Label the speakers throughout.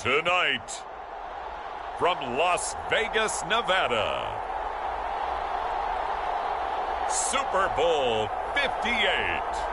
Speaker 1: Tonight, from Las Vegas, Nevada, Super Bowl 58.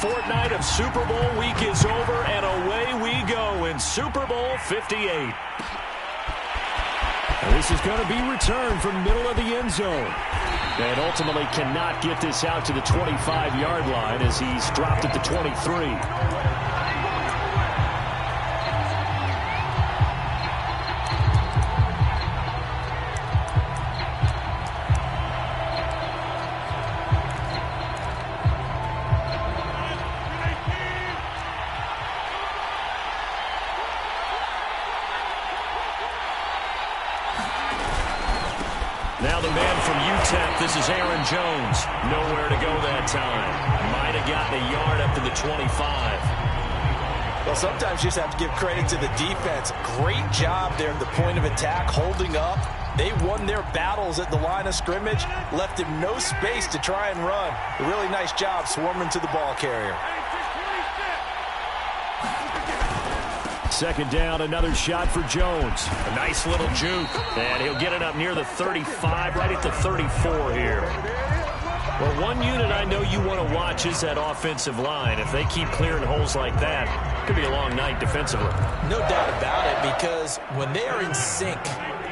Speaker 2: Fortnight of Super Bowl week is over, and away we go in Super Bowl 58.
Speaker 3: This is going to be returned from middle of the end zone.
Speaker 2: And ultimately cannot get this out to the 25-yard line as he's dropped at the 23. Now the man from UTEP, this is Aaron Jones. Nowhere to go that time. Might have gotten a yard up to the 25.
Speaker 4: Well, sometimes you just have to give credit to the defense. Great job there at the point of attack, holding up. They won their battles at the line of scrimmage, left him no space to try and run. A really nice job swarming to the ball carrier.
Speaker 3: Second down, another shot for Jones.
Speaker 2: A nice little juke, and he'll get it up near the 35, right at the 34 here. Well, one unit I know you want to watch is that offensive line. If they keep clearing holes like that, it could be a long night defensively.
Speaker 4: No doubt about it, because when they are in sync,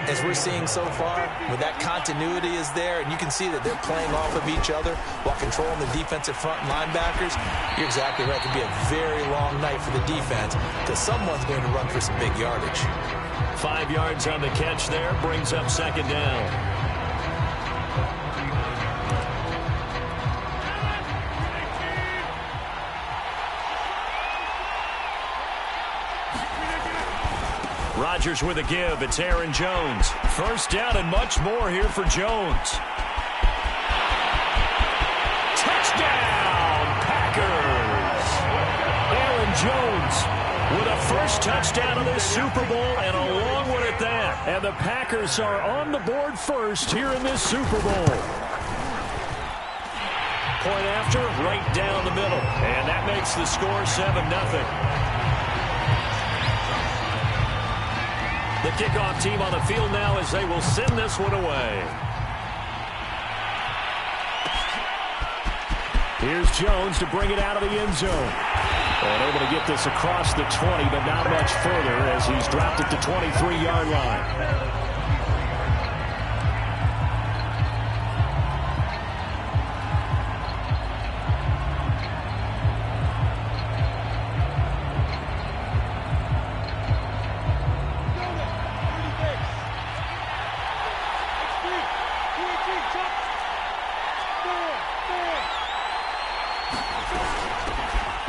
Speaker 4: as we're seeing so far, when that continuity is there, and you can see that they're playing off of each other while controlling the defensive front linebackers, you're exactly right. It could be a very long night for the defense because someone's going to run for some big yardage.
Speaker 2: 5 yards on the catch there, brings up second down. Rodgers with a give. It's Aaron Jones. First down and much more here for Jones. Touchdown, Packers! Aaron Jones with a first touchdown of this Super Bowl, and a long one at that.
Speaker 3: And the Packers are on the board first here in this Super Bowl.
Speaker 2: Point after, right down the middle. And that makes the score 7-0. The kickoff team on the field now as they will send this one away.
Speaker 3: Here's Jones to bring it out of the end zone.
Speaker 2: And able to get this across the 20, but not much further as he's dropped at the 23-yard line.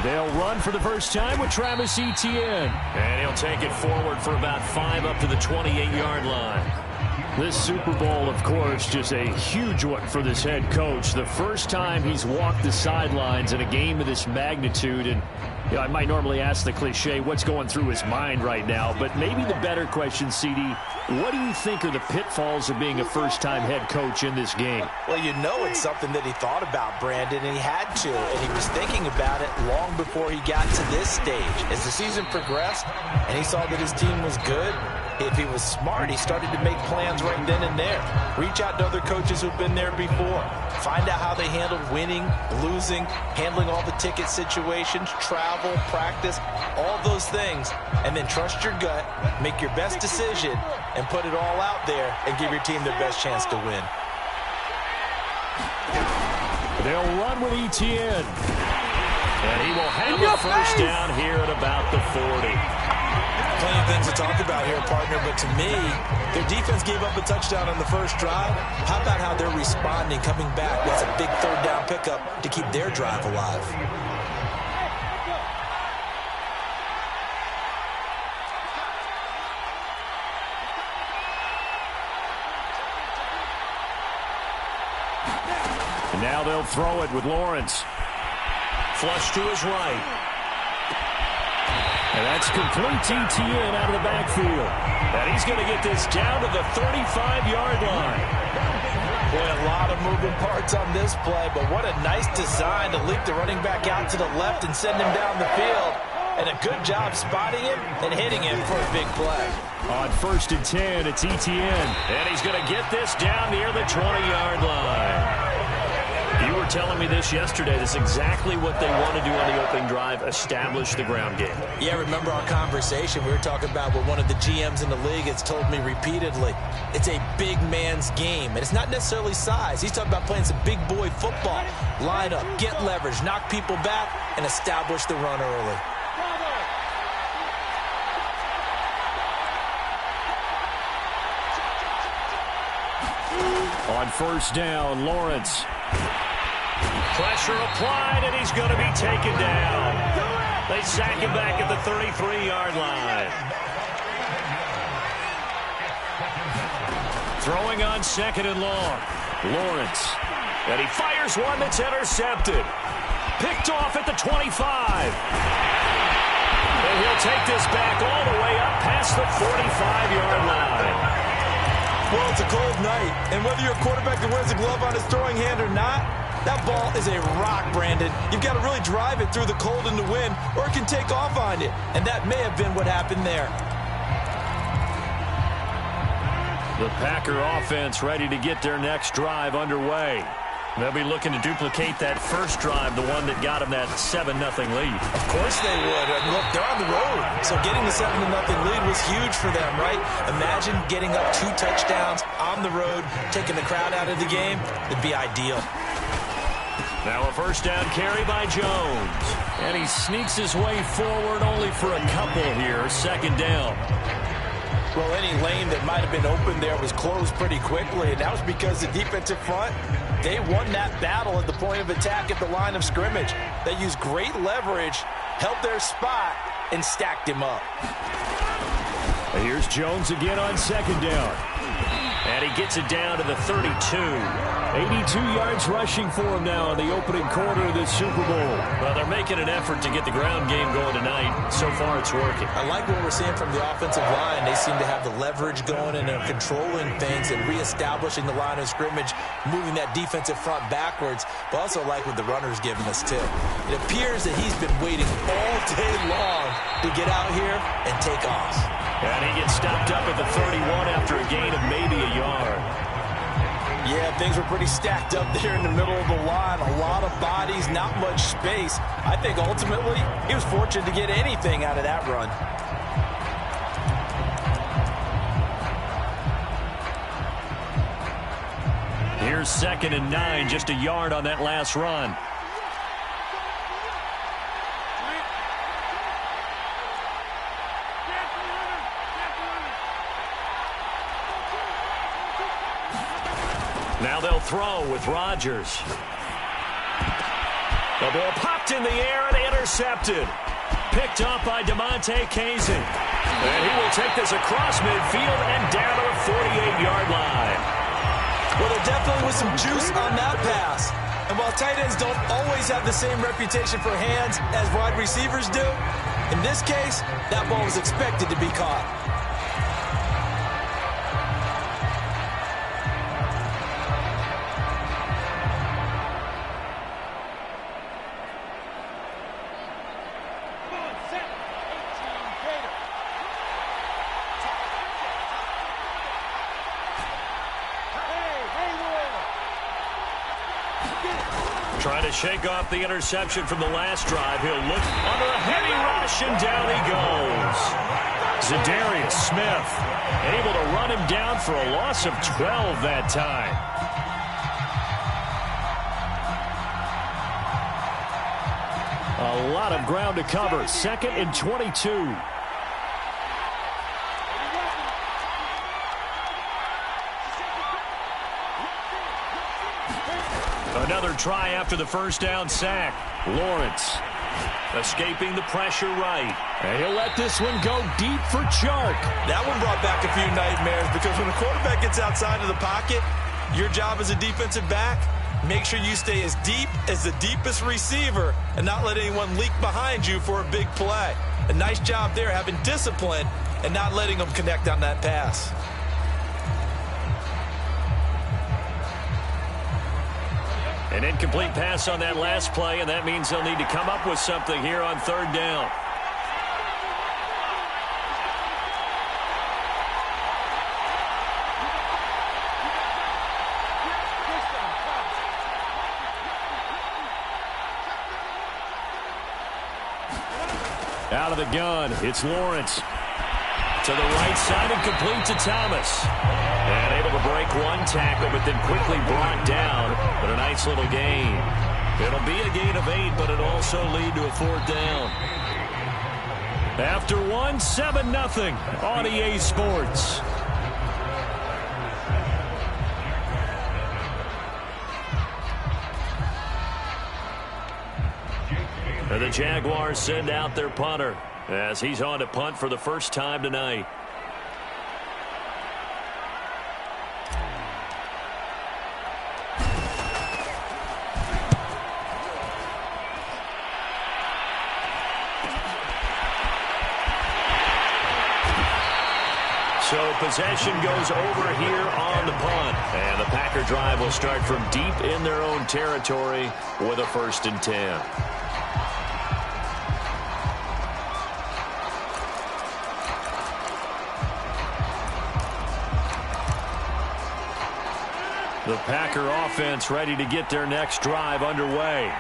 Speaker 3: They'll run for the first time with Travis Etienne.
Speaker 2: And he'll take it forward for about 5 up to the 28-yard line.
Speaker 3: This Super Bowl, of course, just a huge one for this head coach. The first time he's walked the sidelines in a game of this magnitude. And you know, I might normally ask the cliche, what's going through his mind right now? But maybe the better question, CD, what do you think are the pitfalls of being a first-time head coach in this game?
Speaker 4: Well, you know it's something that he thought about, Brandon, and he had to. And he was thinking about it long before he got to this stage. As the season progressed and he saw that his team was good, if he was smart, he started to make plans right then and there. Reach out to other coaches who've been there before. Find out how they handled winning, losing, handling all the ticket situations, travel, practice, all those things. And then trust your gut, make your best decision, and put it all out there and give your team their best chance to win.
Speaker 3: They'll run with Etienne.
Speaker 2: And he will have a first down here at about the 40.
Speaker 4: Plenty of things to talk about here, partner, but to me, their defense gave up a touchdown on the first drive. How about how they're responding, coming back? That's a big third down pickup to keep their drive alive.
Speaker 3: Now they'll throw it with Lawrence.
Speaker 2: Flush to his right.
Speaker 3: And that's complete ETN out of the backfield.
Speaker 2: And he's going to get this down to the 35-yard line.
Speaker 4: Boy, a lot of moving parts on this play, but what a nice design to leap the running back out to the left and send him down the field. And a good job spotting him and hitting him for a big play.
Speaker 3: On 1st and 10, it's ETN.
Speaker 2: And he's going to get this down near the 20-yard line. You were telling me this yesterday. This is exactly what they want to do on the opening drive, establish the ground game.
Speaker 4: Yeah, remember our conversation? We were talking about what one of the GMs in the league has told me repeatedly. It's a big man's game, and it's not necessarily size. He's talking about playing some big boy football. Line up, get leverage, knock people back, and establish the run early.
Speaker 3: On 1st down, Lawrence.
Speaker 2: Pressure applied, and he's going to be taken down. They sack him back at the 33-yard line. Throwing on 2nd and long. Lawrence. And he fires one that's intercepted. Picked off at the 25. And he'll take this back all the way up past the 45-yard line.
Speaker 4: Well, it's a cold night, and whether you're a quarterback that wears a glove on his throwing hand or not, that ball is a rock, Brandon. You've got to really drive it through the cold and the wind, or it can take off on you, and that may have been what happened there.
Speaker 3: The Packer offense ready to get their next drive underway.
Speaker 2: They'll be looking to duplicate that first drive, the one that got them that 7-0 lead.
Speaker 4: Of course they would. And look, they're on the road. So getting the 7-0 lead was huge for them, right? Imagine getting up 2 touchdowns on the road, taking the crowd out of the game. It'd be ideal.
Speaker 2: Now a 1st down carry by Jones.
Speaker 3: And he sneaks his way forward only for a couple here. 2nd down.
Speaker 4: Well, any lane that might have been open there was closed pretty quickly, and that was because the defensive front, they won that battle at the point of attack at the line of scrimmage. They used great leverage, held their spot, and stacked him up.
Speaker 3: And here's Jones again on 2nd down.
Speaker 2: And he gets it down to the 32.
Speaker 3: 82 yards rushing for him now in the opening quarter of this Super Bowl.
Speaker 2: Well, they're making an effort to get the ground game going tonight. So far, it's working.
Speaker 4: I like what we're seeing from the offensive line. They seem to have the leverage going, and they're controlling things and reestablishing the line of scrimmage, moving that defensive front backwards. But also like what the runner's giving us, too. It appears that he's been waiting all day long to get out here and take off.
Speaker 2: And he gets stopped up at the 31 after a gain of maybe a yard.
Speaker 4: Yeah, things were pretty stacked up there in the middle of the line. A lot of bodies, not much space. I think ultimately he was fortunate to get anything out of that run.
Speaker 3: Here's 2nd and 9, just a yard on that last run.
Speaker 2: Now they'll throw with Rodgers. The ball popped in the air and intercepted. Picked up by DeMonte Kazin. And he will take this across midfield and down to the 48-yard line.
Speaker 4: Well, there definitely was some juice on that pass. And while tight ends don't always have the same reputation for hands as wide receivers do, in this case, that ball was expected to be caught.
Speaker 2: Trying to shake off the interception from the last drive. He'll look under a heavy rush, and down he goes. Zadarius Smith able to run him down for a loss of 12 that time.
Speaker 3: A lot of ground to cover. 2nd and 22.
Speaker 2: Another try after the 1st down sack.
Speaker 3: Lawrence
Speaker 2: escaping the pressure right.
Speaker 3: And he'll let this one go deep for Chark.
Speaker 4: That one brought back a few nightmares because when a quarterback gets outside of the pocket, your job as a defensive back, Make sure you stay as deep as the deepest receiver and not let anyone leak behind you for a big play. A nice job there having discipline and not letting them connect on that pass.
Speaker 2: An incomplete pass on that last play, and that means they'll need to come up with something here on third down. Out of the gun, it's Lawrence. To the right side and complete to Thomas. And able to break one tackle, but then quickly brought down. But a nice little gain. It'll be a gain of 8, but it'll also lead to a fourth down. After one, 7-0 on EA Sports. And the Jaguars send out their punter as he's on to punt for the first time tonight. So possession goes over here on the punt. And the Packer drive will start from deep in their own territory with a 1st and 10. The Packer offense ready to get their next drive underway.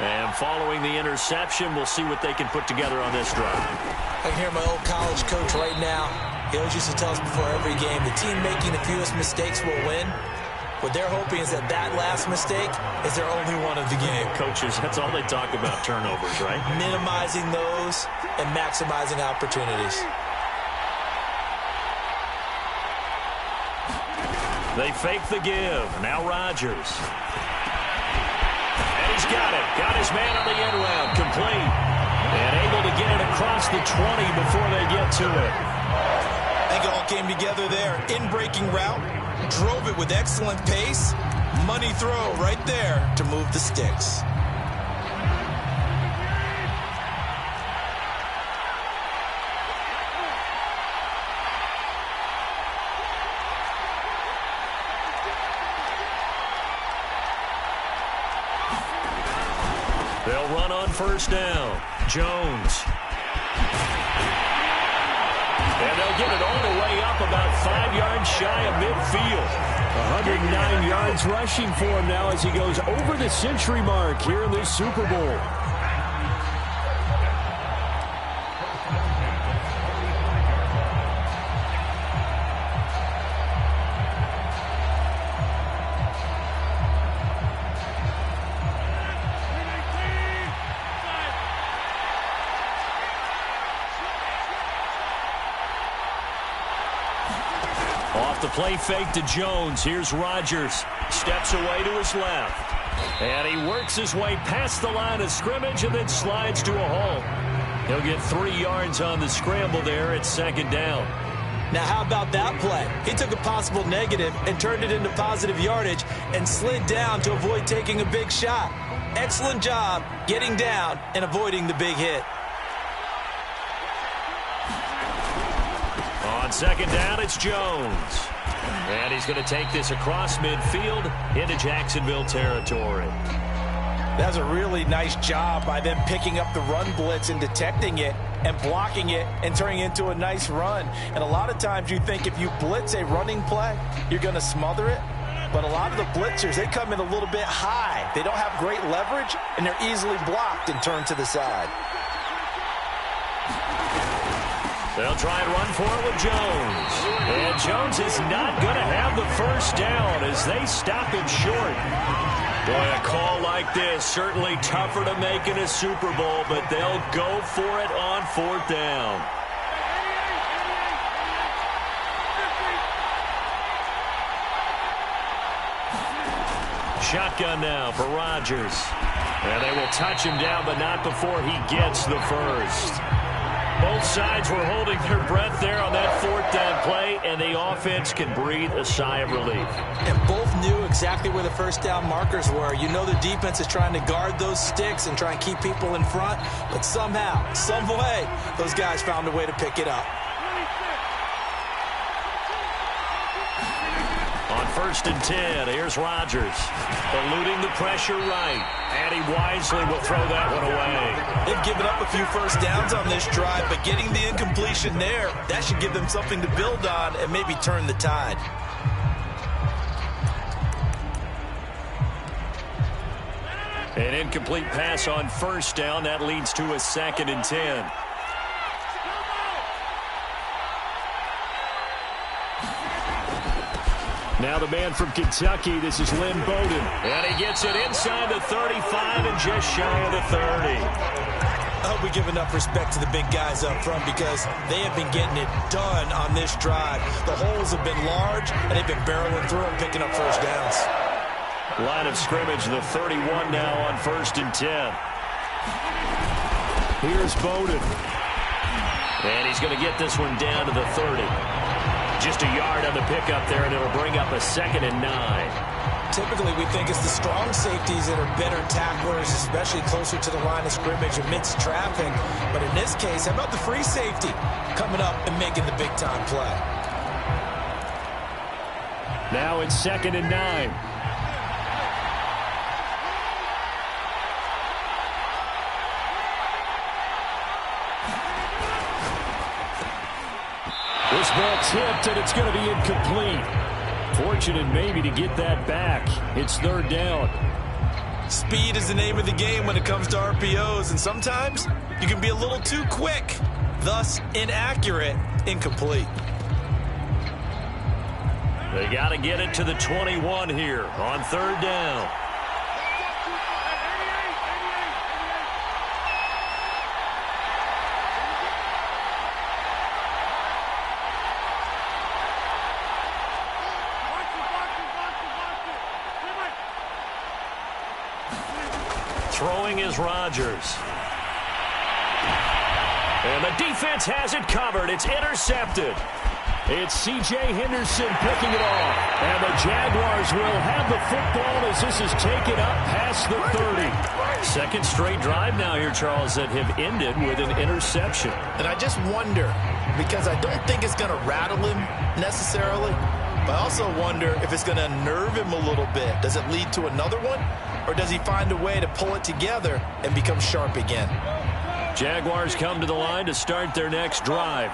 Speaker 2: And following the interception, we'll see what they can put together on this drive.
Speaker 4: I can hear my old college coach right now. He always used to tell us before every game, the team making the fewest mistakes will win. What they're hoping is that that last mistake is their only one of the game.
Speaker 2: Coaches, that's all they talk about, turnovers, right?
Speaker 4: Minimizing those and maximizing opportunities.
Speaker 2: They fake the give. Now Rodgers. And he's got it. Got his man on the end round. Complete. And able to get it across the 20 before they get to it.
Speaker 4: I think it all came together there. In-breaking route. Drove it with excellent pace. Money throw right there to move the sticks.
Speaker 2: They'll run on 1st down. Jones. And they'll get it all the way up about 5 yards shy of midfield.
Speaker 3: 109 yards rushing for him now as he goes over the century mark here in this Super Bowl.
Speaker 2: The play fake to Jones. Here's Rodgers. Steps away to his left. And he works his way past the line of scrimmage and then slides to a halt. He'll get 3 yards on the scramble there at 2nd down.
Speaker 4: Now, how about that play? He took a possible negative and turned it into positive yardage and slid down to avoid taking a big shot. Excellent job getting down and avoiding the big hit.
Speaker 2: On 2nd down, it's Jones. And he's going to take this across midfield into Jacksonville territory.
Speaker 4: That's a really nice job by them picking up the run blitz and detecting it and blocking it and turning it into a nice run. And a lot of times you think if you blitz a running play, you're going to smother it. But a lot of the blitzers, they come in a little bit high. They don't have great leverage, and they're easily blocked and turned to the side.
Speaker 2: They'll try and run for it with Jones. And Jones is not going to have the 1st down as they stop him short. Boy, a call like this, certainly tougher to make in a Super Bowl, but they'll go for it on 4th down. Shotgun now for Rodgers. And they will touch him down, but not before he gets the 1st. Both sides were holding their breath there on that fourth down play, and the offense can breathe a sigh of relief.
Speaker 4: And both knew exactly where the first down markers were. You know the defense is trying to guard those sticks and try and keep people in front, but somehow, some way, those guys found a way to pick it up.
Speaker 2: On 1st and 10, here's Rodgers, eluding the pressure right, and he wisely will throw that one away.
Speaker 4: They've given up a few first downs on this drive, but getting the incompletion there, that should give them something to build on and maybe turn the tide.
Speaker 2: An incomplete pass on 1st down. That leads to a 2nd and 10.
Speaker 3: Now the man from Kentucky, this is Lynn Bowden.
Speaker 2: And he gets it inside the 35 and just shy of the 30.
Speaker 4: I hope we give enough respect to the big guys up front because they have been getting it done on this drive. The holes have been large, and they've been barreling through and picking up first downs.
Speaker 2: Line of scrimmage, the 31 now on 1st and 10.
Speaker 3: Here's Bowden.
Speaker 2: And he's going to get this one down to the 30. Just a yard on the pickup there, and it'll bring up a 2nd and 9.
Speaker 4: Typically, we think it's the strong safeties that are better tacklers, especially closer to the line of scrimmage amidst traffic. But in this case, how about the free safety coming up and making the big-time play?
Speaker 3: Now it's 2nd and 9. This ball tipped, and it's going to be incomplete. Fortunate maybe to get that back. It's 3rd down.
Speaker 4: Speed is the name of the game when it comes to RPOs, and sometimes you can be a little too quick, thus inaccurate, incomplete.
Speaker 2: They got to get it to the 21 here on 3rd down. Throwing is Rodgers. And the defense has it covered. It's intercepted.
Speaker 3: It's C.J. Henderson picking it off. And the Jaguars will have the football as this is taken up past the 30.
Speaker 2: Second straight drive now here, Charles, that have ended with an interception.
Speaker 4: And I just wonder, because I don't think it's going to rattle him necessarily, but I also wonder if it's going to unnerve him a little bit. Does it lead to another one? Or does he find a way to pull it together and become sharp again?
Speaker 2: Jaguars come to the line to start their next drive.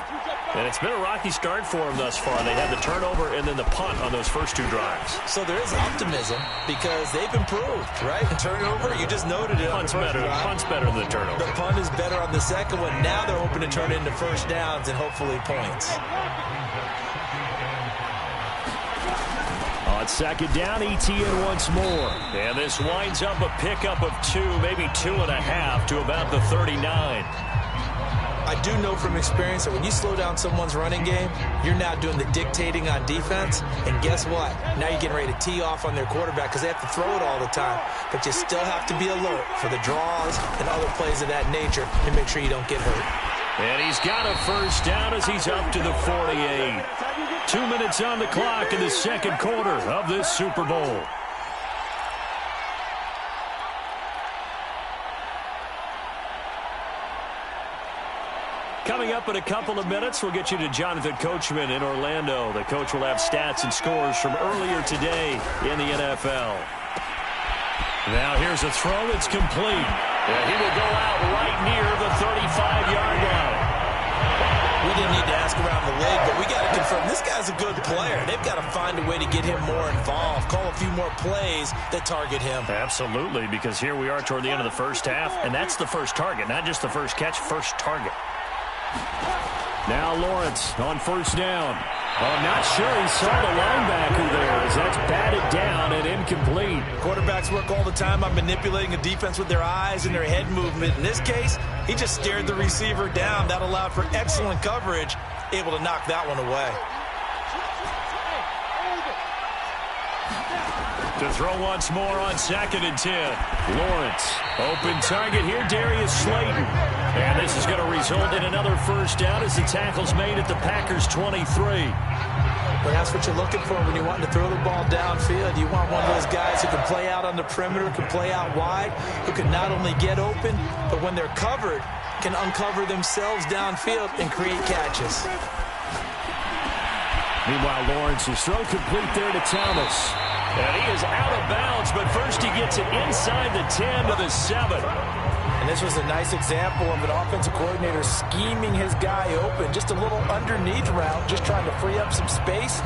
Speaker 2: And it's been a rocky start for them thus far. They had the turnover and then the punt on those first 2 drives.
Speaker 4: So there is optimism because they've improved, right? The turnover, you just noted it.
Speaker 2: Punt's better than the turnover.
Speaker 4: The punt is better on the second one. Now they're hoping to turn into first downs and hopefully points.
Speaker 3: On 2nd down, ETN once more.
Speaker 2: And this winds up a pickup of 2, maybe 2.5 to about the 39.
Speaker 4: I do know from experience that when you slow down someone's running game, you're now doing the dictating on defense. And guess what? Now you're getting ready to tee off on their quarterback because they have to throw it all the time. But you still have to be alert for the draws and other plays of that nature to make sure you don't get hurt.
Speaker 2: And he's got a first down as he's up to the 48. 2 minutes on the clock in the second quarter of this Super Bowl. Coming up in a couple of minutes, we'll get you to Jonathan Coachman in Orlando. The coach will have stats and scores from earlier today in the NFL. Now here's a throw. It's complete. And he will go out right near the 35-yard line.
Speaker 4: We didn't need to ask around the league, but we got to confirm this guy's a good player. They've got to find a way to get him more involved, call a few more plays that target him.
Speaker 2: Absolutely, because here we are toward the end of the first half, and that's the first target, not just the first catch, first target.
Speaker 3: Now Lawrence on 1st down. I'm not sure he saw the linebacker there as that's batted down and incomplete.
Speaker 4: Quarterbacks work all the time on manipulating a defense with their eyes and their head movement. In this case, he just stared the receiver down. That allowed for excellent coverage, able to knock that one away.
Speaker 2: To throw once more on 2nd and 10. Lawrence, open target here, Darius Slayton. And this is going to result in another first down as the tackle's made at the Packers' 23.
Speaker 4: But that's what you're looking for when you want to throw the ball downfield. You want one of those guys who can play out on the perimeter, can play out wide, who can not only get open, but when they're covered, can uncover themselves downfield and create catches.
Speaker 3: Meanwhile, Lawrence's throw complete there to Thomas.
Speaker 2: And he is out of bounds, but first he gets it inside the 10 to the 7.
Speaker 4: And this was a nice example of an offensive coordinator scheming his guy open. Just a little underneath route, just trying to free up some space,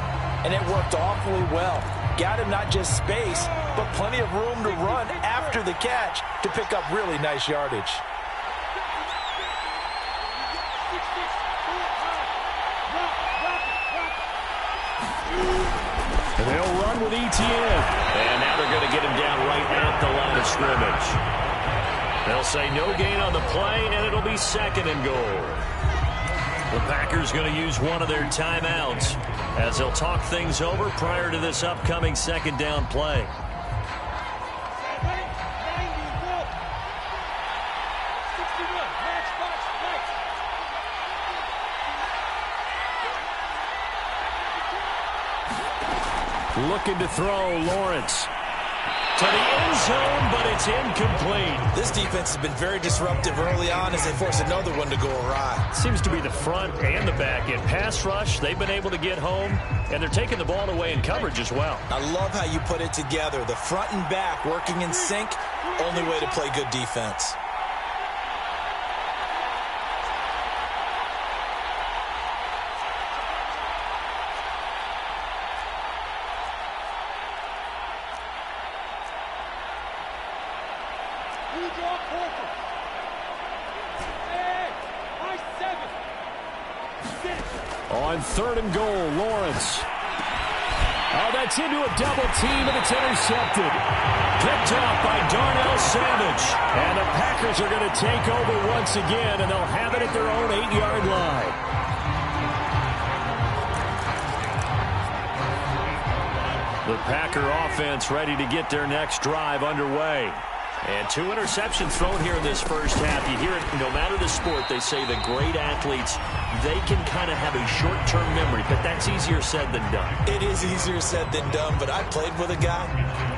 Speaker 4: and it worked awfully well. Got him not just space, but plenty of room to run after the catch to pick up really nice yardage.
Speaker 3: And they'll run with Etienne.
Speaker 2: And now they're going to get him down right at the line of scrimmage. They'll say no gain on the play, and it'll be 2nd and goal. The Packers going to use one of their timeouts as they'll talk things over prior to this upcoming 2nd down play.
Speaker 3: Looking to throw, Lawrence.
Speaker 2: To the end zone, but it's incomplete.
Speaker 4: This defense has been very disruptive early on as they force another one to go awry.
Speaker 3: Seems to be the front and the back end. Pass rush, they've been able to get home, and they're taking the ball away in coverage as well.
Speaker 4: I love how you put it together. The front and back working in sync, only way to play good defense.
Speaker 3: On 3rd and goal, Lawrence. Oh, that's into a double team, and it's intercepted.
Speaker 2: Picked off by Darnell Savage.
Speaker 3: And the Packers are going to take over once again, and they'll have it at their own 8-yard line.
Speaker 2: The Packer offense ready to get their next drive underway. And 2 interceptions thrown here in this first half. You hear it, no matter the sport, they say the great athletes, they can kind of have a short-term memory, but that's easier said than done.
Speaker 4: It is easier said than done, but I played with a guy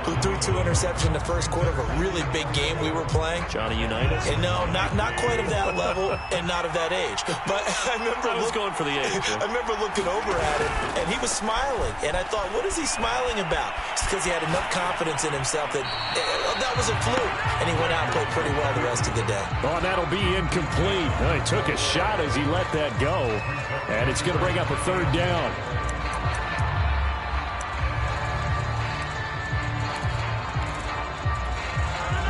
Speaker 4: who threw 2 interceptions in the first quarter of a really big game we were playing.
Speaker 2: Johnny Unitas?
Speaker 4: And no, not quite of that level and not of that age. But I remember
Speaker 2: I was going for the age.
Speaker 4: I remember looking over at him, and he was smiling. And I thought, what is he smiling about? It's because he had enough confidence in himself that that was a fluke. And he went out and played pretty well the rest of the day.
Speaker 3: Oh, and that'll be incomplete. Well, he took a shot as he let that go. And it's going to bring up a 3rd down.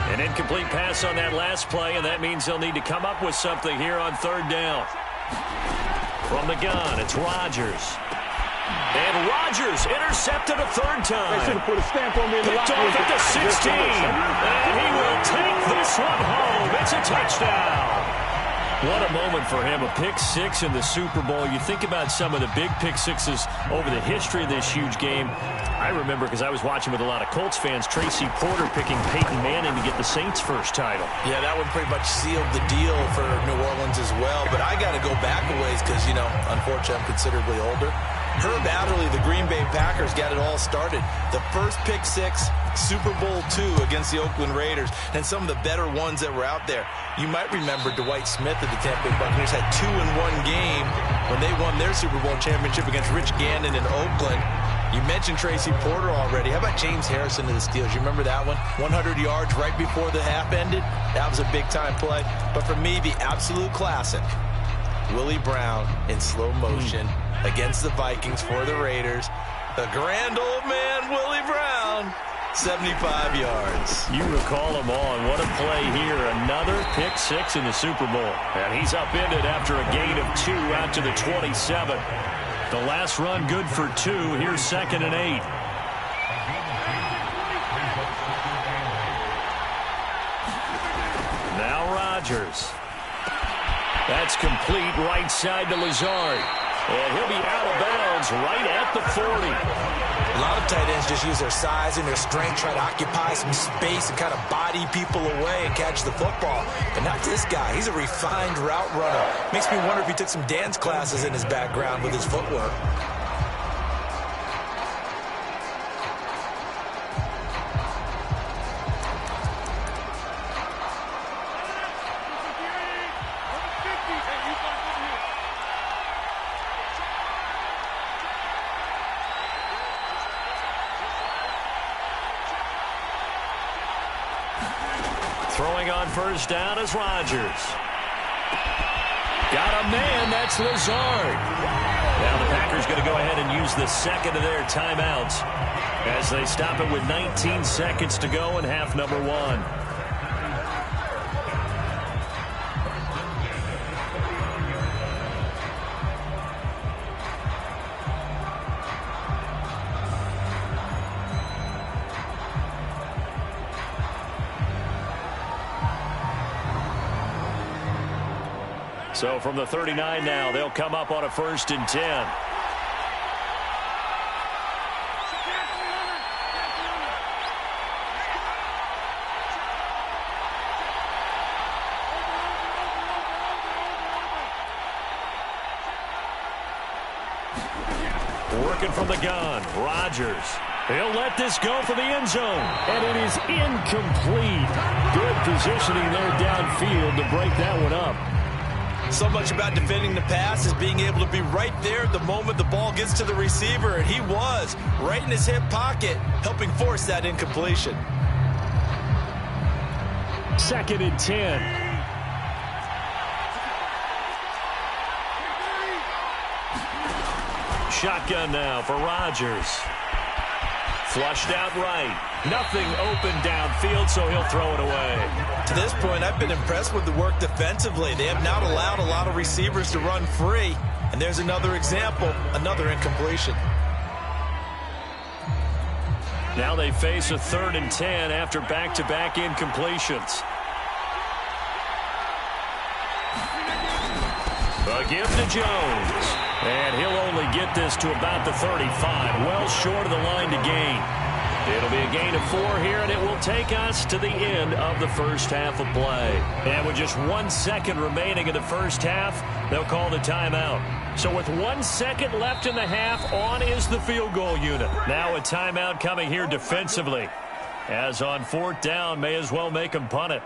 Speaker 2: An incomplete pass on that last play, and that means they'll need to come up with something here on 3rd down. From the gun, it's Rodgers. And Rodgers intercepted a 3rd time.
Speaker 5: They should have put a stamp on me in the
Speaker 2: Picked off at the 16. And he will take this one home. It's a touchdown. What a moment for him, a pick-6 in the Super Bowl. You think about some of the big pick-6s over the history of this huge game. I remember, because I was watching with a lot of Colts fans, Tracy Porter picking Peyton Manning to get the Saints' first title.
Speaker 4: Yeah, that one pretty much sealed the deal for New Orleans as well. But I got to go back a ways because, unfortunately, I'm considerably older. Herb Adderley, the Green Bay Packers, got it all started. The first pick-6, Super Bowl II against the Oakland Raiders, and some of the better ones that were out there. You might remember Dwight Smith of the Tampa Bay Buccaneers had 2 in one game when they won their Super Bowl championship against Rich Gannon in Oakland. You mentioned Tracy Porter already. How about James Harrison of the Steelers? You remember that one? 100 yards right before the half ended? That was a big-time play. But for me, the absolute classic, Willie Brown in slow motion against the Vikings for the Raiders. The grand old man, Willie Brown, 75 yards.
Speaker 2: You recall them all, and what a play here. Another pick-6 in the Super Bowl. And he's upended after a gain of 2 out to the 27. The last run good for 2. Here's 2nd and 8. Now Rodgers. That's complete right side to Lazard. And he'll be out of bounds right at the 40.
Speaker 4: A lot of tight ends just use their size and their strength, try to occupy some space and kind of body people away and catch the football. But not this guy. He's a refined route runner. Makes me wonder if he took some dance classes in his background with his footwork.
Speaker 2: Throwing on first down is Rodgers. Got a man, that's Lazard. Now the Packers going to go ahead and use the second of their timeouts as they stop it with 19 seconds to go in half number 1. So from the 39 now, they'll come up on a 1st and 10. Working from the gun, Rodgers. He'll let this go for the end zone.
Speaker 3: And it is incomplete. Good positioning there downfield to break that one up.
Speaker 4: So much about defending the pass is being able to be right there at the moment the ball gets to the receiver, and he was right in his hip pocket, helping force that incompletion.
Speaker 3: 2nd and 10.
Speaker 2: Shotgun now for Rodgers. Flushed out right. Nothing open downfield, so he'll throw it away.
Speaker 4: To this point, I've been impressed with the work defensively. They have not allowed a lot of receivers to run free. And there's another example, another incompletion.
Speaker 2: Now they face a 3rd and 10 after back-to-back incompletions. A give to Jones. And he'll only get this to about the 35, well short of the line to gain. It'll be a gain of 4 here, and it will take us to the end of the first half of play. And with just 1 second remaining in the first half, they'll call the timeout. So with 1 second left in the half, on is the field goal unit. Now a timeout coming here defensively. As on 4th down, may as well make them punt it.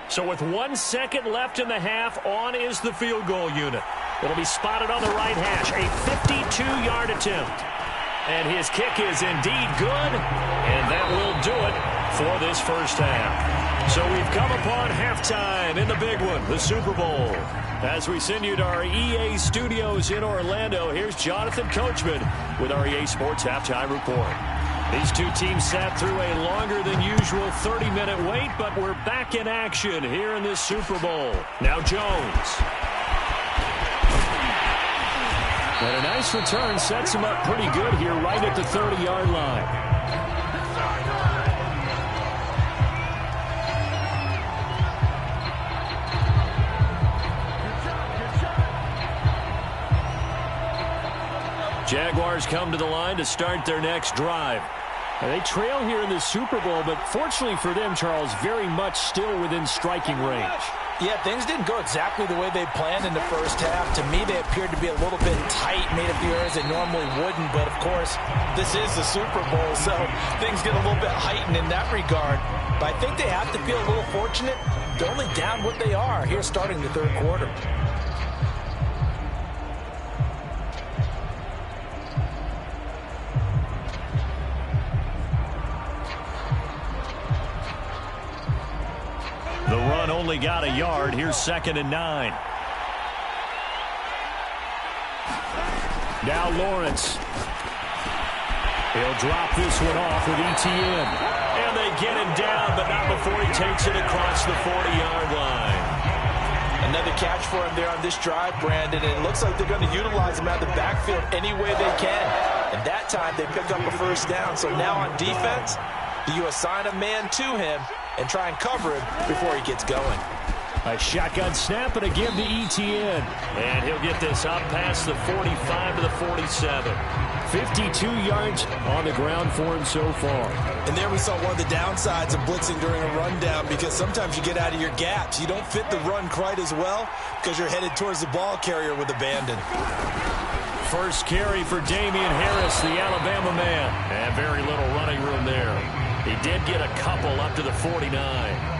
Speaker 2: So with 1 second left in the half, on is the field goal unit. It'll be spotted on the right hash. A 52-yard attempt. And his kick is indeed good. And that will do it for this first half. So we've come upon halftime in the big one, the Super Bowl. As we send you to our EA studios in Orlando, here's Jonathan Coachman with our EA Sports Halftime Report. These two teams sat through a longer than usual 30-minute wait, but we're back in action here in this Super Bowl. Now Jones. And a nice return sets him up pretty good here right at the 30-yard line. Jaguars come to the line to start their next drive. They trail here in the Super Bowl, but fortunately for them, Charles, very much still within striking range.
Speaker 4: Yeah, things didn't go exactly the way they planned in the first half. To me, they appeared to be a little bit tight, made a few errors they normally wouldn't. But, of course, this is the Super Bowl, so things get a little bit heightened in that regard. But I think they have to feel a little fortunate. They're only down what they are here starting the third quarter.
Speaker 2: The run only got a yard. Here's 2nd and 9. Now Lawrence. He'll drop this one off with ETN. And they get him down, but not before he takes it across the 40-yard line.
Speaker 4: Another catch for him there on this drive, Brandon. And it looks like they're going to utilize him out of the backfield any way they can. And that time they pick up a first down. So now on defense, do you assign a man to him and try and cover him before he gets going?
Speaker 3: A shotgun snap and a give to Etienne.
Speaker 2: And he'll get this up past the 45 to the 47.
Speaker 3: 52 yards on the ground for him so far.
Speaker 4: And there we saw one of the downsides of blitzing during a rundown, because sometimes you get out of your gaps. You don't fit the run quite as well because you're headed towards the ball carrier with abandon.
Speaker 2: First carry for Damian Harris, the Alabama man. And very little running room there. He did get a couple up to the 49.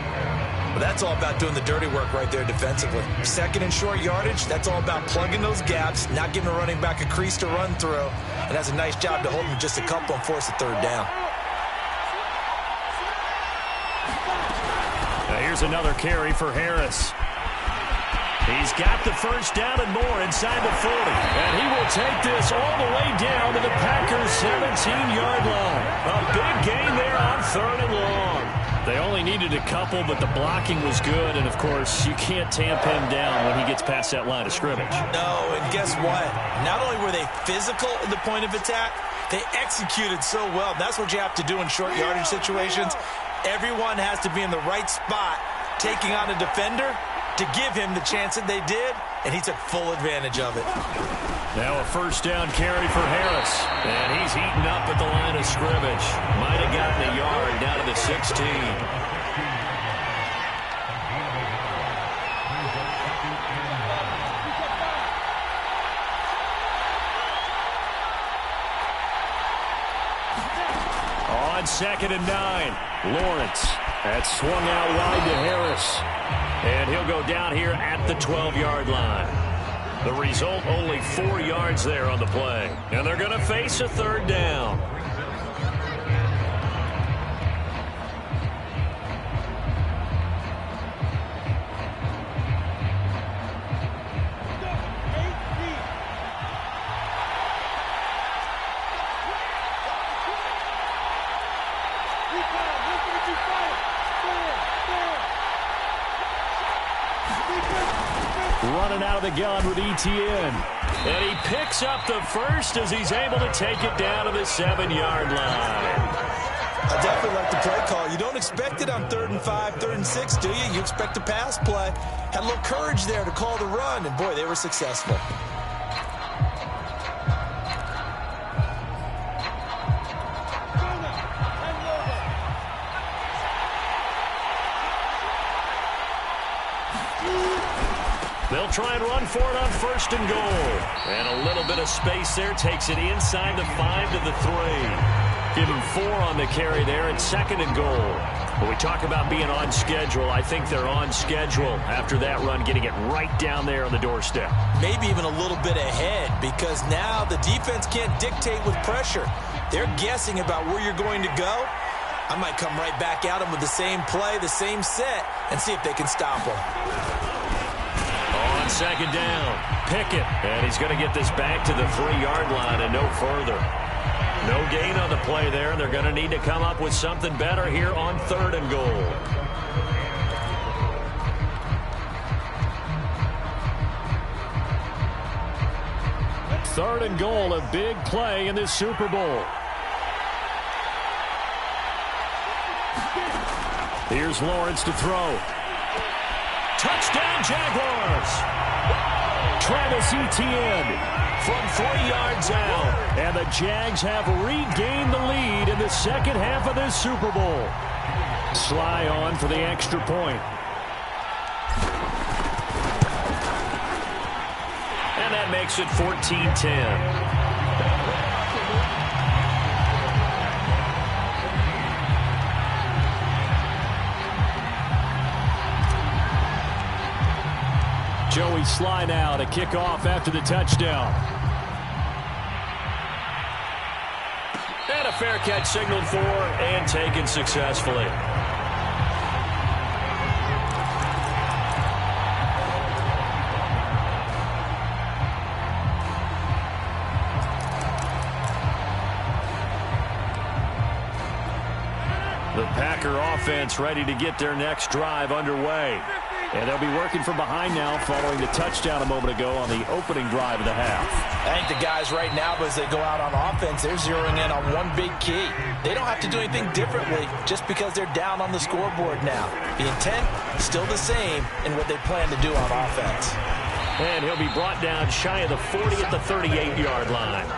Speaker 4: Well, that's all about doing the dirty work right there defensively. Second and short yardage, that's all about plugging those gaps, not giving a running back a crease to run through. And that's a nice job to hold him just a couple and force a third down.
Speaker 2: Now here's another carry for Harris. He's got the first down and more inside the 40.
Speaker 3: And he will take this all the way down to the Packers' 17-yard line.
Speaker 2: A big gain there on 3rd and long.
Speaker 3: They only needed a couple, but the blocking was good. And, of course, you can't tamp him down when he gets past that line of scrimmage.
Speaker 4: No, and guess what? Not only were they physical at the point of attack, they executed so well. That's what you have to do in short yardage situations. Everyone has to be in the right spot, taking on a defender to give him the chance that they did, and he took full advantage of it.
Speaker 2: Now a first down carry for Harris. And he's heating up at the line of scrimmage. Might have gotten a yard down to the 16. On 2nd and 9, Lawrence. That swung out wide to Harris. And he'll go down here at the 12-yard line. The result, only 4 yards there on the play. And they're going to face a 3rd down.
Speaker 3: Running out of the gun with Etienne.
Speaker 2: And he picks up the first as he's able to take it down to the 7-yard line.
Speaker 4: I definitely like the play call. You don't expect it on 3rd and 5, 3rd and 6, do you? You expect a pass play. Had a little courage there to call the run, and boy, they were successful.
Speaker 2: They'll try and run for it on 1st and goal. And a little bit of space there takes it inside the 5 to the 3. Give him 4 on the carry there at 2nd and goal. When we talk about being on schedule, I think they're on schedule after that run, getting it right down there on the doorstep.
Speaker 4: Maybe even a little bit ahead, because now the defense can't dictate with pressure. They're guessing about where you're going to go. I might come right back at them with the same play, the same set, and see if they can stop them.
Speaker 2: On 2nd down, Pickett. And he's going to get this back to the 3-yard line and no further. No gain on the play there, and they're going to need to come up with something better here on 3rd and goal.
Speaker 3: Third and goal, a big play in this Super Bowl. Here's Lawrence to throw.
Speaker 2: Touchdown, Jaguars!
Speaker 3: Travis Etienne
Speaker 2: from 3 yards out.
Speaker 3: And the Jags have regained the lead in the second half of this Super Bowl. Sly on for the extra point.
Speaker 2: And that makes it 14-10.
Speaker 3: Joey Sly now to kick off after the touchdown.
Speaker 2: And a fair catch signaled for and taken successfully. The Packer offense ready to get their next drive underway.
Speaker 3: And they'll be working from behind now following the touchdown a moment ago on the opening drive of the half.
Speaker 4: I think the guys right now, as they go out on offense, they're zeroing in on one big key. They don't have to do anything differently just because they're down on the scoreboard now. The intent still the same in what they plan to do on offense.
Speaker 2: And he'll be brought down shy of the 40 at the 38-yard line.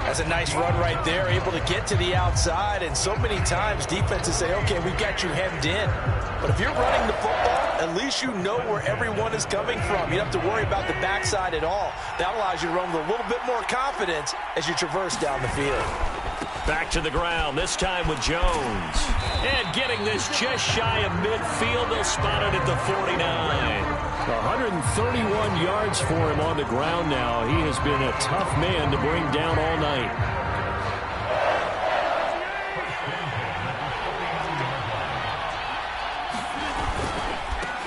Speaker 4: That's a nice run right there, able to get to the outside. And so many times defenses say, okay, we've got you hemmed in. But if you're running the football, at least you know where everyone is coming from. You don't have to worry about the backside at all. That allows you to run with a little bit more confidence as you traverse down the field.
Speaker 2: Back to the ground, this time with Jones. And getting this just shy of midfield, they'll spot it at the 49.
Speaker 3: 131 yards for him on the ground now. He has been a tough man to bring down all night.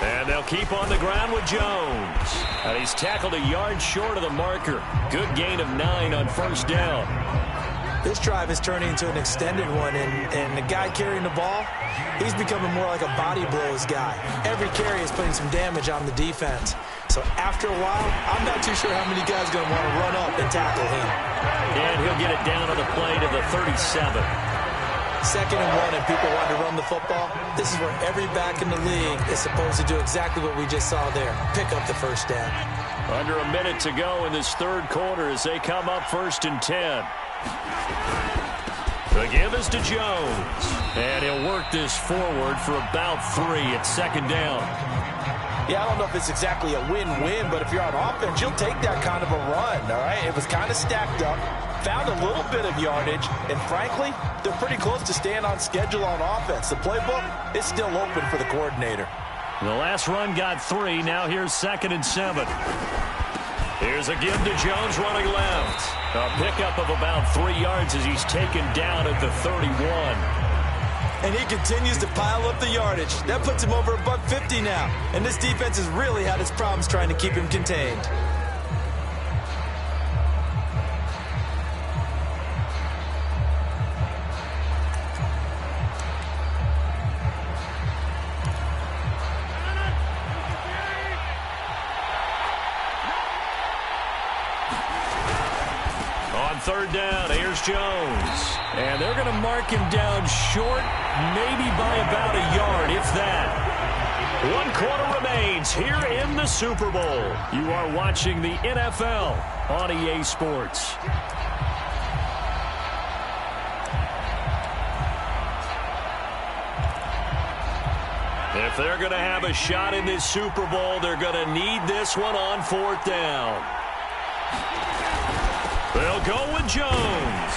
Speaker 2: And they'll keep on the ground with Jones. And he's tackled a yard short of the marker. Good gain of 9 on first down.
Speaker 4: This drive is turning into an extended one, and the guy carrying the ball, he's becoming more like a body blows guy. Every carry is putting some damage on the defense. So after a while, I'm not too sure how many guys are going to want to run up and tackle him.
Speaker 2: And he'll get it down on the play to the 37.
Speaker 4: 2nd and 1, and people want to run the football. This is where every back in the league is supposed to do exactly what we just saw there, pick up the first down.
Speaker 2: Under a minute to go in this third quarter as they come up 1st and 10. The give is to Jones. And he'll work this forward for about 3 at 2nd down.
Speaker 4: Yeah, I don't know if it's exactly a win-win, but if you're on offense, you'll take that kind of a run, all right? It was kind of stacked up, found a little bit of yardage, and frankly, they're pretty close to staying on schedule on offense. The playbook is still open for the coordinator.
Speaker 2: The last run got 3. Now here's 2nd and 7. Here's a give to Jones running left. A pickup of about 3 yards as he's taken down at the 31.
Speaker 4: And he continues to pile up the yardage. That puts him over $150 now. And this defense has really had its problems trying to keep him contained.
Speaker 2: On 3rd down, here's Jones. And they're going to mark him down short, maybe by about a yard, if that. 1 quarter remains here in the Super Bowl. You are watching the NFL on EA Sports. If they're going to have a shot in this Super Bowl, they're going to need this one on 4th down. They'll go with Jones.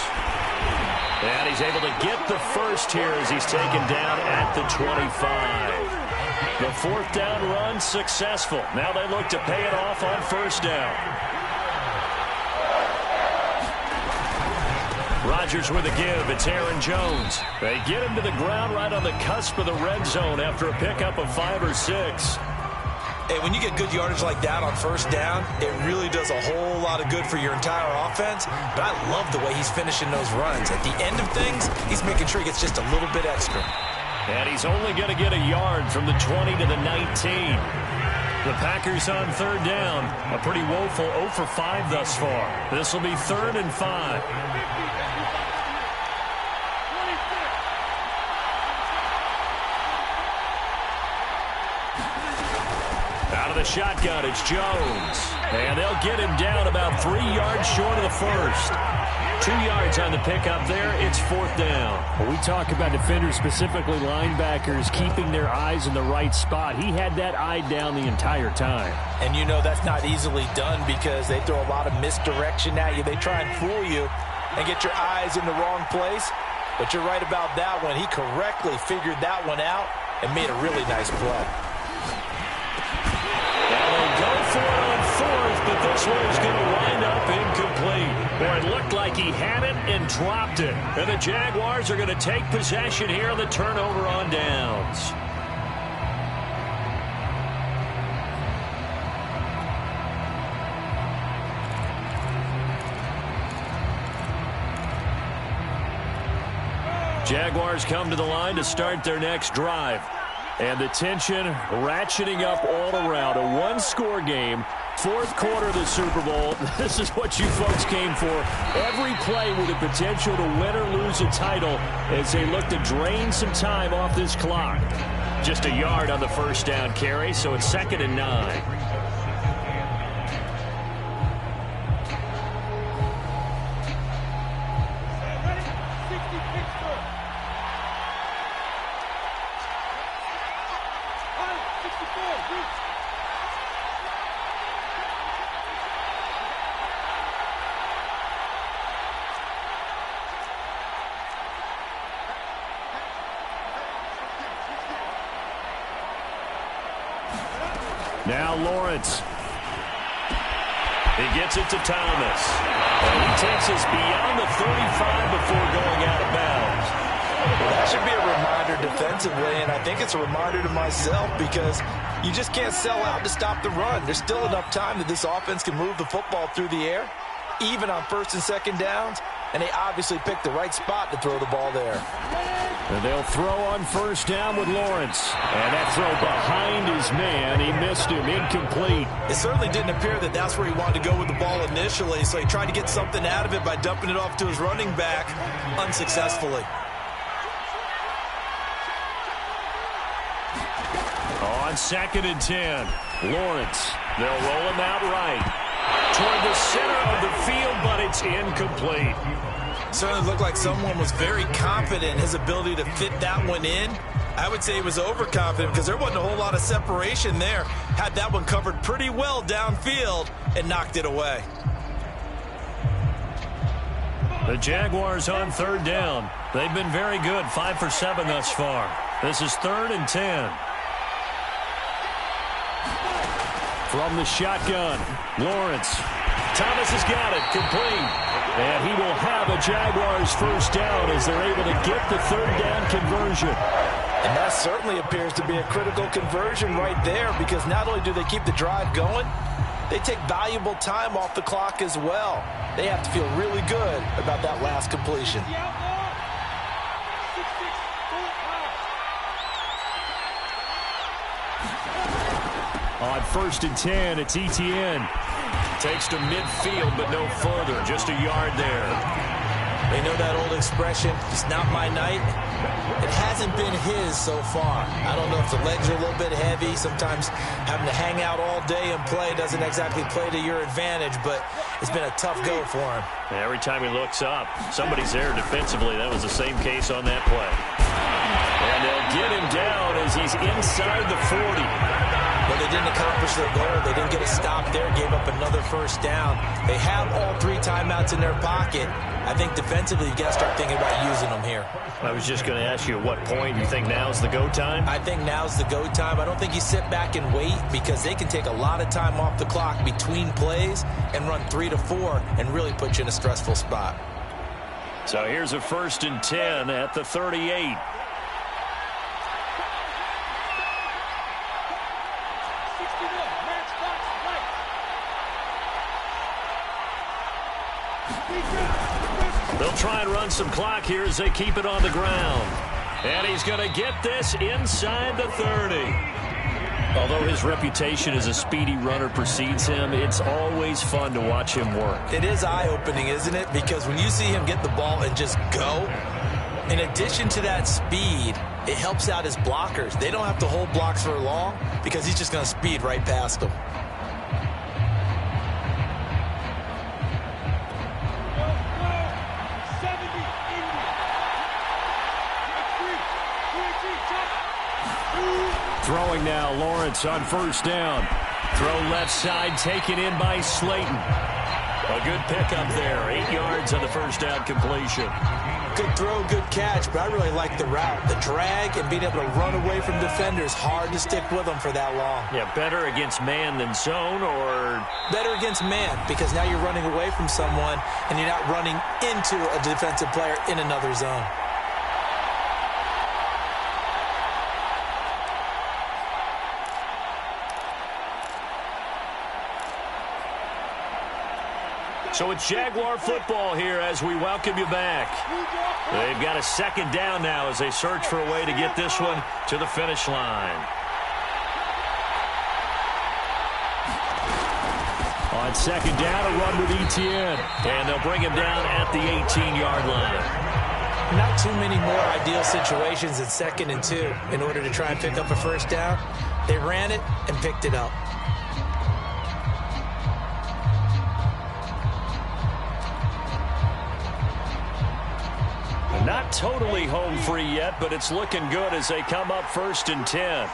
Speaker 2: And he's able to get the first here as he's taken down at the 25. The 4th down run successful. Now they look to pay it off on 1st down. Rodgers with a give. It's Aaron Jones. They get him to the ground right on the cusp of the red zone after a pickup of 5 or 6.
Speaker 4: Hey, when you get good yardage like that on 1st down, it really does a whole lot of good for your entire offense. But I love the way he's finishing those runs. At the end of things, he's making sure he gets just a little bit extra.
Speaker 2: And he's only going to get a yard from the 20 to the 19. The Packers on 3rd down. A pretty woeful 0 for 5 thus far. This will be 3rd and 5. The shotgun, it's Jones. And they'll get him down about 3 yards short of the first. 2 yards on the pickup there. It's 4th down.
Speaker 3: When we talk about defenders, specifically linebackers, keeping their eyes in the right spot, he had that eye down the entire time.
Speaker 4: And you know that's not easily done because they throw a lot of misdirection at you. They try and fool you and get your eyes in the wrong place. But you're right about that one. He correctly figured that one out and made a really nice play.
Speaker 2: Go for it on 4th, but this one is going to wind up incomplete. Boy, it looked like he had it and dropped it. And the Jaguars are going to take possession here on the turnover on downs. Jaguars come to the line to start their next drive.
Speaker 3: And the tension ratcheting up all around. A one-score game. Fourth quarter of the Super Bowl. This is what you folks came for. Every play with the potential to win or lose a title as they look to drain some time off this clock. Just a yard on the first down carry, so it's 2nd and 9. Now Lawrence. He gets it to Thomas. And he takes us beyond the 35 before going out of bounds.
Speaker 4: Well, that should be a reminder defensively, and I think it's a reminder to myself because you just can't sell out to stop the run. There's still enough time that this offense can move the football through the air, even on 1st and 2nd downs, and they obviously picked the right spot to throw the ball there.
Speaker 3: And they'll throw on 1st down with Lawrence. And that throw behind his man. He missed him. Incomplete.
Speaker 4: It certainly didn't appear that that's where he wanted to go with the ball initially, so he tried to get something out of it by dumping it off to his running back unsuccessfully.
Speaker 3: On 2nd and 10, Lawrence. They'll roll him out right toward the center of the field, but it's incomplete.
Speaker 4: Certainly looked like someone was very confident in his ability to fit that one in. I would say he was overconfident because there wasn't a whole lot of separation there. Had that one covered pretty well downfield and knocked it away.
Speaker 3: The Jaguars on 3rd down. They've been very good, 5 for 7 thus far. This is 3rd and 10. From the shotgun, Lawrence. Thomas has got it, complete. And he will have a Jaguars 1st down as they're able to get the 3rd down conversion.
Speaker 4: And that certainly appears to be a critical conversion right there because not only do they keep the drive going, they take valuable time off the clock as well. They have to feel really good about that last completion.
Speaker 3: On 1st and 10, it's Etienne. Takes to midfield, but no further. Just a yard there.
Speaker 4: They know that old expression, it's not my night. It hasn't been his so far. I don't know if the legs are a little bit heavy. Sometimes having to hang out all day and play doesn't exactly play to your advantage, but it's been a tough go for him.
Speaker 2: Every time he looks up, somebody's there defensively. That was the same case on that play. And they'll get him down as he's inside the 40.
Speaker 4: But they didn't accomplish their goal. They didn't get a stop there, gave up another 1st down. They have all 3 timeouts in their pocket. I think defensively you've got to start thinking about using them here.
Speaker 2: I was just going to ask you at what point you think now's the go time?
Speaker 4: I think now's the go time. I don't think you sit back and wait because they can take a lot of time off the clock between plays and run 3 to 4 and really put you in a stressful spot.
Speaker 3: So here's a 1st and 10 at the 38. They'll try and run some clock here as they keep it on the ground. And he's going to get this inside the 30. Although his reputation as a speedy runner precedes him, it's always fun to watch him work.
Speaker 4: It is eye-opening, isn't it? Because when you see him get the ball and just go, in addition to that speed, it helps out his blockers. They don't have to hold blocks for long because he's just going to speed right past them.
Speaker 3: Throwing now, Lawrence on 1st down. Throw left side, taken in by Slayton. A good pickup there, 8 yards on the 1st down completion.
Speaker 4: Good throw, good catch, but I really like the route. The drag and being able to run away from defenders, hard to stick with them for that long.
Speaker 2: Yeah, better against man than zone, or?
Speaker 4: Better against man, because now you're running away from someone and you're not running into a defensive player in another zone.
Speaker 2: So it's Jaguar football here as we welcome you back. They've got a second down now as they search for a way to get this one to the finish line.
Speaker 3: On second down, a run with Etienne.
Speaker 2: And they'll bring him down at the 18-yard line.
Speaker 4: Not too many more ideal situations at 2nd and 2 in order to try and pick up a first down. They ran it and picked it up.
Speaker 2: Not totally home free yet, but it's looking good as they come up 1st and 10.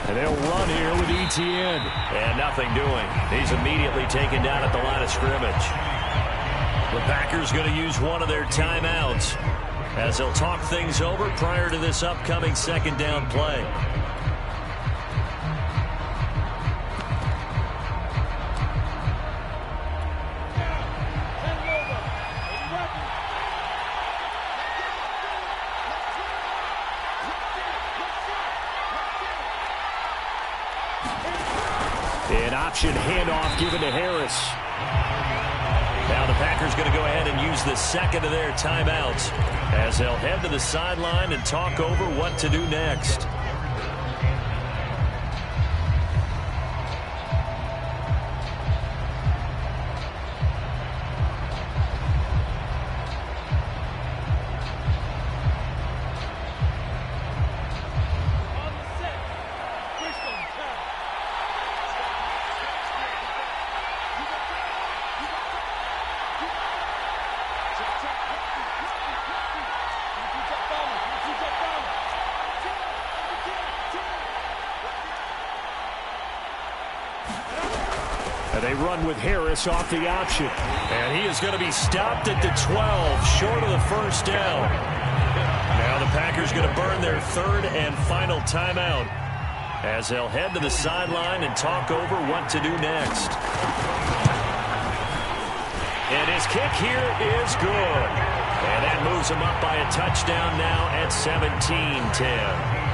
Speaker 3: And they'll run here with Etienne.
Speaker 2: And nothing doing. He's immediately taken down at the line of scrimmage. The Packers going to use one of their timeouts as they'll talk things over prior to this upcoming second down play.
Speaker 3: An option handoff given to Harris.
Speaker 2: Now the Packers going to go ahead and use the second of their timeouts as they'll head to the sideline and talk over what to do next.
Speaker 3: They run with Harris off the option.
Speaker 2: And he is going to be stopped at the 12, short of the first down. Now the Packers going to burn their third and final timeout as they'll head to the sideline and talk over what to do next. And his kick here is good. And that moves him up by a touchdown now at 17-10.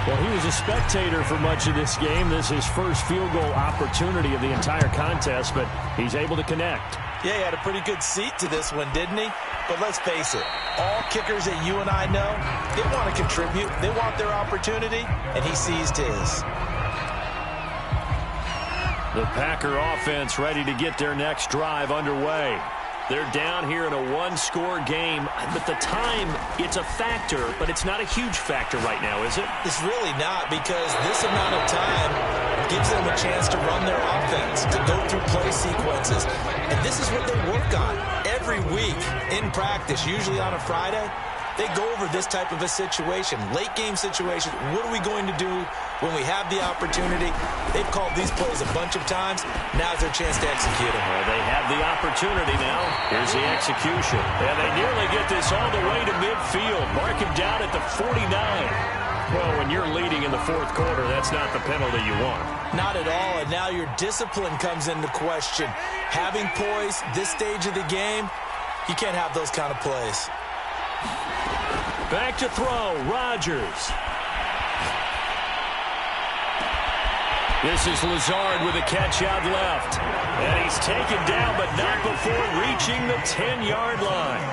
Speaker 3: Well, he was a spectator for much of this game. This is his first field goal opportunity of the entire contest, but he's able to connect.
Speaker 4: Yeah, he had a pretty good seat to this one, didn't he? But let's face it, all kickers that you and I know, they want to contribute. They want their opportunity, and he seized his.
Speaker 2: The Packer offense ready to get their next drive underway. They're down here in a one-score game, but the time, it's a factor, but it's not a huge factor right now, is it?
Speaker 4: It's really not, because this amount of time gives them a chance to run their offense, to go through play sequences. And this is what they work on every week in practice, usually on a Friday. They go over this type of a situation, late game situation. What are we going to do when we have the opportunity? They've called these plays a bunch of times. Now's their chance to execute them.
Speaker 2: Well, they have the opportunity now. Here's the execution. And they nearly get this all the way to midfield. Mark him down at the 49. Well, when you're leading in the fourth quarter, that's not the penalty you want.
Speaker 4: Not at all, and now your discipline comes into question. Having poise this stage of the game, you can't have those kind of plays.
Speaker 2: Back to throw, Rodgers. This is Lazard with a catch out left. And he's taken down, but not before reaching the 10-yard line.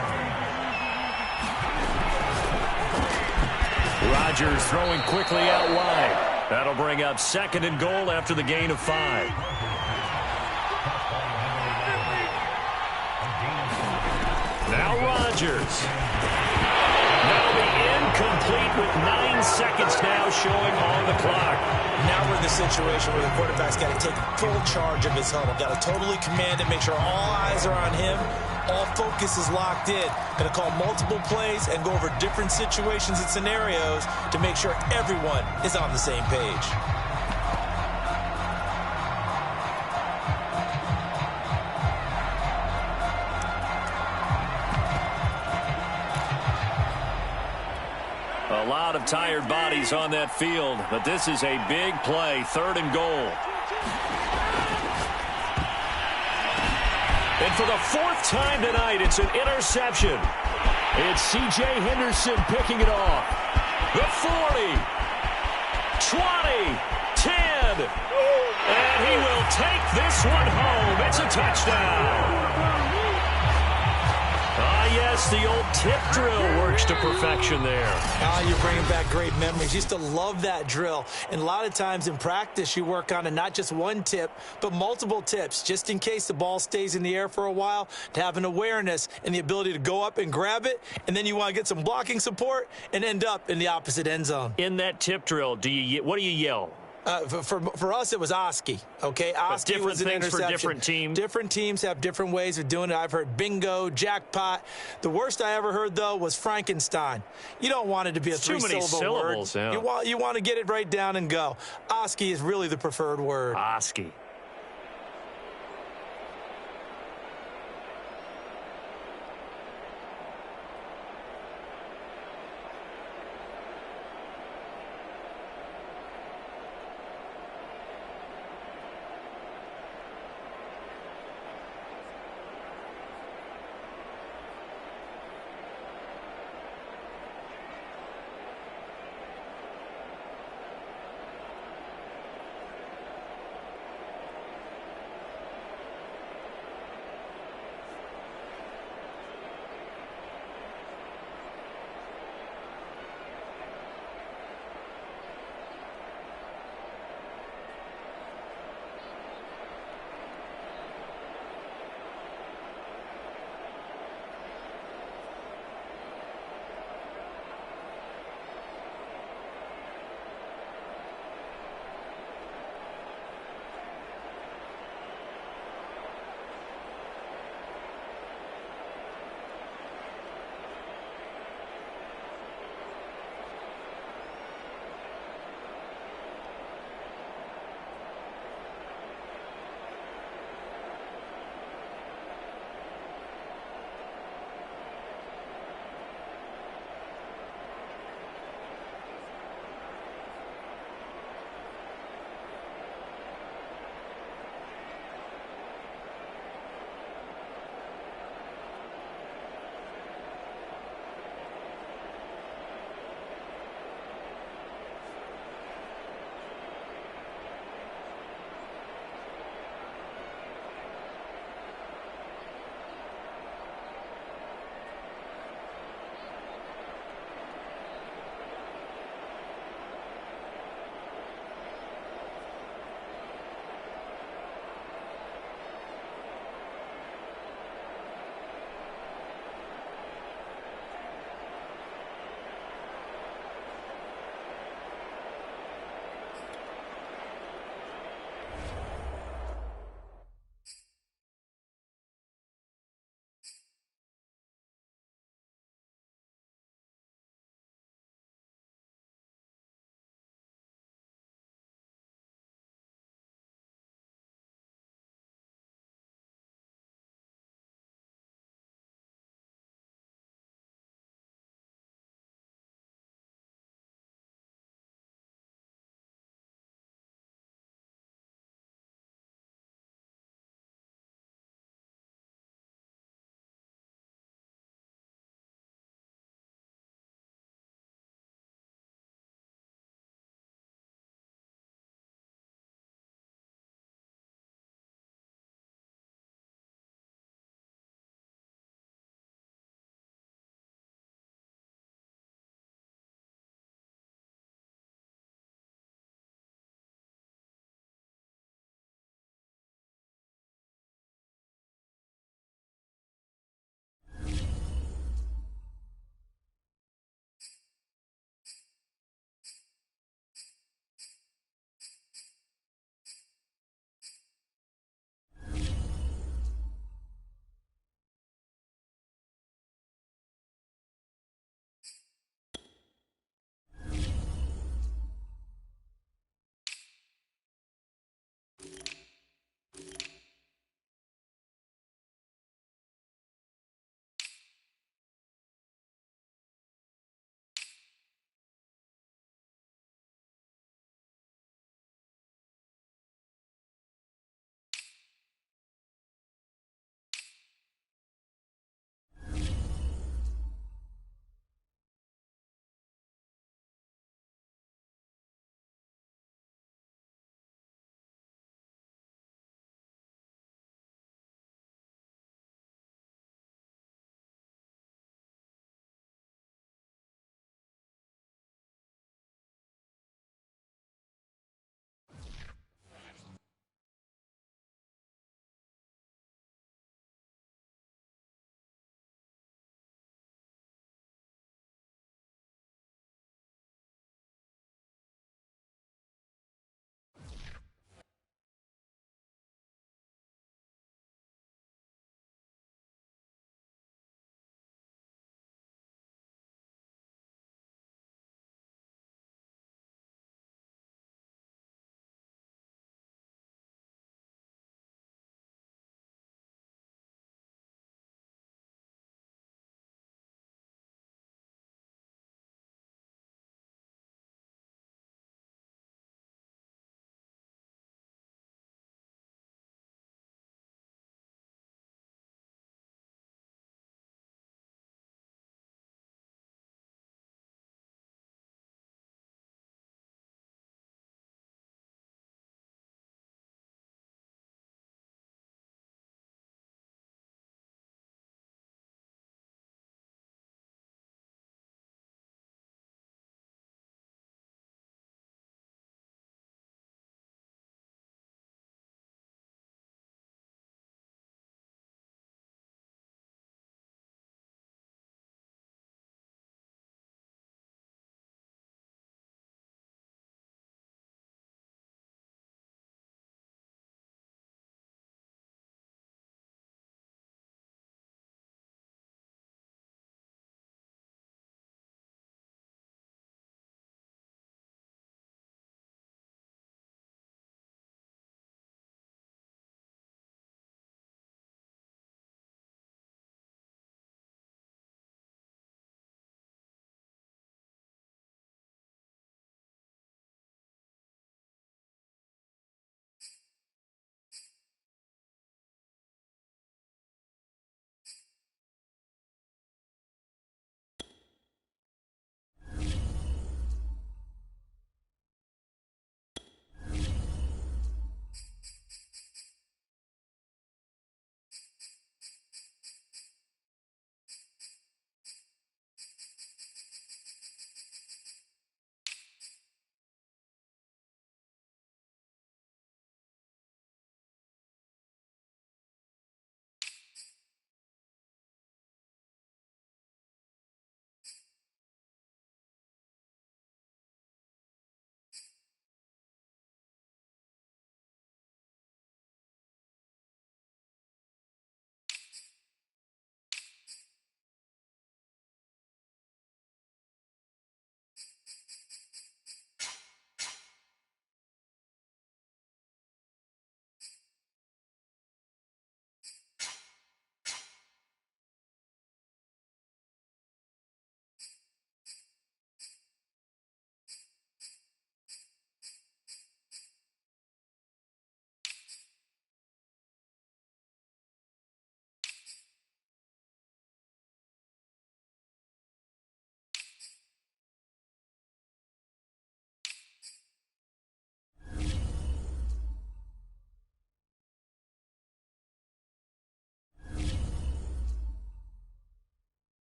Speaker 2: Rodgers throwing quickly out wide. That'll bring up 2nd and goal after the gain of 5. Now Rodgers. That'll be incomplete with 9 seconds now showing on the clock.
Speaker 4: Now we're in the situation where the quarterback's got to take full charge of his huddle. Got to totally command it, make sure all eyes are on him. All focus is locked in. Going to call multiple plays and go over different situations and scenarios to make sure everyone is on the same page.
Speaker 2: A lot of tired bodies on that field, but this is a big play, 3rd and goal. And for the fourth time tonight, it's an interception.
Speaker 3: It's C.J. Henderson picking it off.
Speaker 2: The 40, 20, 10, and he will take this one home. It's a touchdown. Yes, the old tip drill works to perfection there.
Speaker 4: You're bringing back great memories. Used to love that drill. And a lot of times in practice, you work on it, not just one tip, but multiple tips, just in case the ball stays in the air for a while, to have an awareness and the ability to go up and grab it, and then you want to get some blocking support and end up in the opposite end zone.
Speaker 2: In that tip drill, what do you yell?
Speaker 4: For us, it was Oski. Okay, Oski was an interception.
Speaker 2: For different teams.
Speaker 4: Different teams have different ways of doing it. I've heard bingo, jackpot. The worst I ever heard, though, was Frankenstein. You don't want it to be a three-syllable word.
Speaker 2: Yeah.
Speaker 4: You want to get it right down and go. Oski is really the preferred word.
Speaker 2: Oski.